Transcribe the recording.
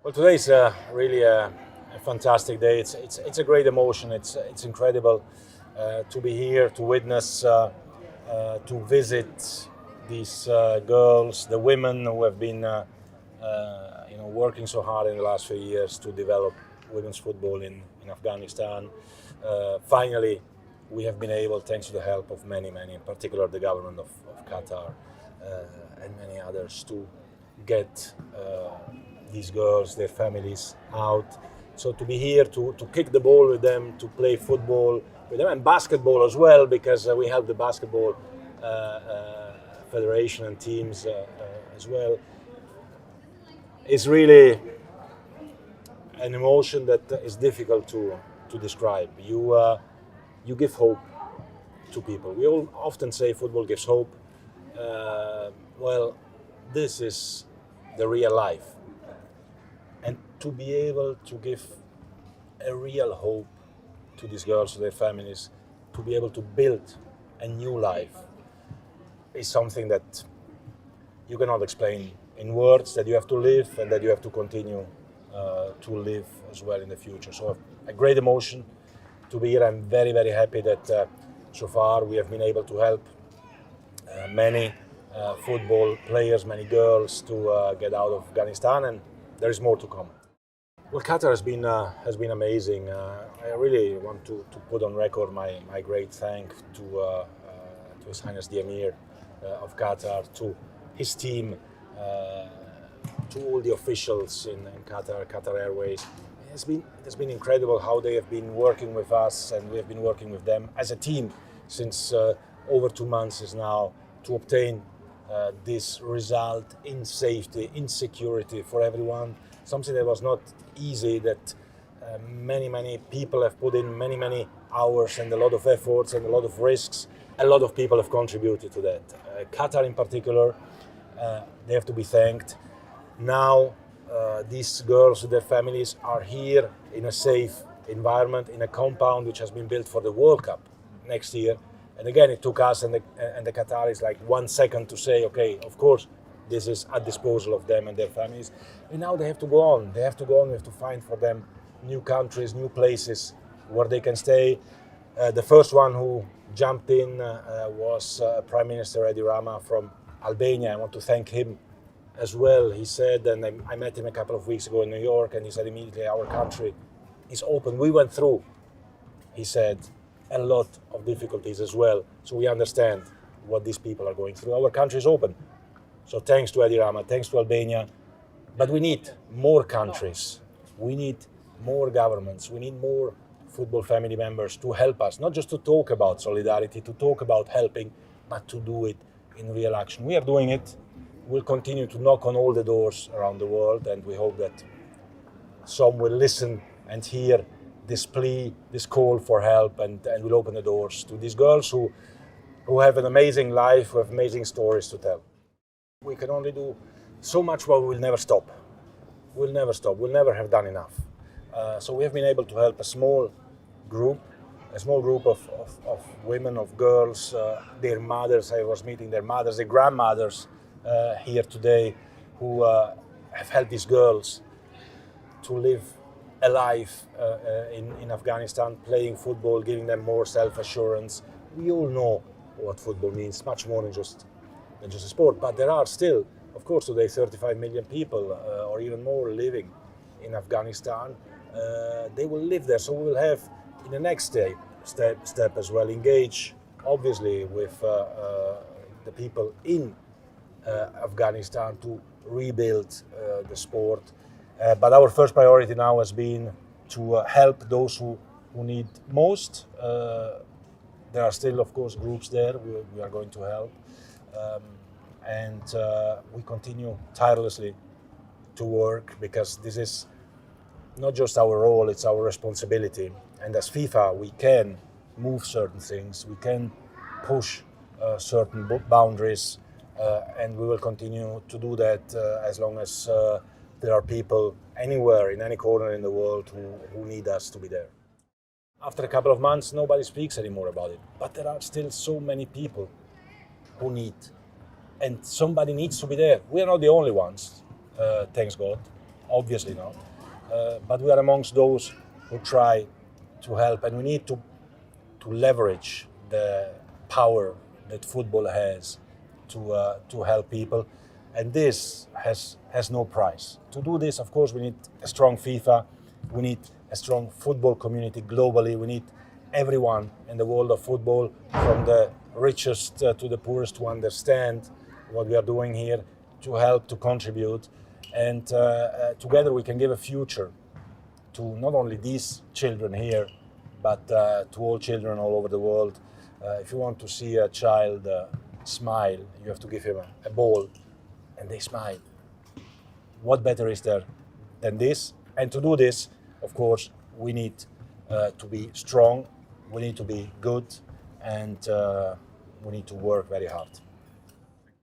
Well, today is really a fantastic day. It's a great emotion. It's incredible to be here, to witness, to visit these girls, the women who have been, working so hard in the last few years to develop women's football in Afghanistan. Finally, we have been able, thanks to the help of many, in particular the government of Qatar and many others, to get these girls, their families out. So to be here, to kick the ball with them, to play football with them, and basketball as well, because we help the basketball federation and teams as well, is really an emotion that is difficult to describe. You give hope to people. We all often say football gives hope. Well, this is the real life. And to be able to give a real hope to these girls, to their families, to be able to build a new life is something that you cannot explain in words, that you have to live and that you have to continue to live as well in the future. So a great emotion to be here. I'm very, very happy that so far we have been able to help many football players, many girls to get out of Afghanistan, and there is more to come. Well, Qatar has been amazing. I really want to put on record my great thanks to His Highness the Emir of Qatar, to his team, to all the officials in Qatar Airways. It has been incredible how they have been working with us, and we have been working with them as a team since over 2 months now, to obtain this result in safety, in security for everyone. Something that was not easy, that many people have put in many hours and a lot of efforts and a lot of risks. A lot of people have contributed to that. Qatar in particular, they have to be thanked. Now these girls with their families are here in a safe environment, in a compound which has been built for the World Cup next year. And again, it took us and the Qataris like 1 second to say, okay, of course, this is at disposal of them and their families. And now they have to go on. They have to go on. We have to find for them new countries, new places where they can stay. The first one who jumped in was Prime Minister Edi Rama from Albania. I want to thank him as well. He said, and I met him a couple of weeks ago in New York, and he said immediately, our country is open. We went through, he said, a lot of difficulties as well. So we understand what these people are going through. Our country is open. So thanks to Edi Rama, thanks to Albania. But we need more countries. We need more governments. We need more football family members to help us, not just to talk about solidarity, to talk about helping, but to do it in real action. We are doing it. We'll continue to knock on all the doors around the world, and we hope that some will listen and hear this plea, this call for help, and will open the doors to these girls who have an amazing life, who have amazing stories to tell. We can only do so much, but we'll never stop. We'll never stop. We'll never have done enough. So we have been able to help a small group of women, of girls, their mothers. I was meeting their mothers, their grandmothers here today, who have helped these girls to live a life in Afghanistan, playing football, giving them more self-assurance. We all know what football means, much more than just a sport. But there are still, of course, today 35 million people or even more living in Afghanistan. They will live there, so we will have in the next step as well engage, obviously, with the people in Afghanistan to rebuild the sport. But our first priority now has been to help those who need most. There are still, of course, groups there we are going to help. And we continue tirelessly to work, because this is not just our role, it's our responsibility. And as FIFA, we can move certain things, we can push certain boundaries, and we will continue to do that as long as there are people anywhere, in any corner in the world, who need us to be there. After a couple of months, nobody speaks anymore about it, but there are still so many people who need, and somebody needs to be there. We are not the only ones, thanks God. obviously not. But we are amongst those who try to help, and we need to leverage the power that football has to help people, and this has no price. To do this, of course, we need a strong FIFA, we need a strong football community globally, we need everyone in the world of football, from the richest to the poorest, to understand what we are doing here, to help, to contribute, and together we can give a future to not only these children here, but to all children all over the world. If you want to see a child smile, you have to give him a ball and they smile. What better is there than this? And to do this, of course, we need to be strong, we need to be good, and we need to work very hard.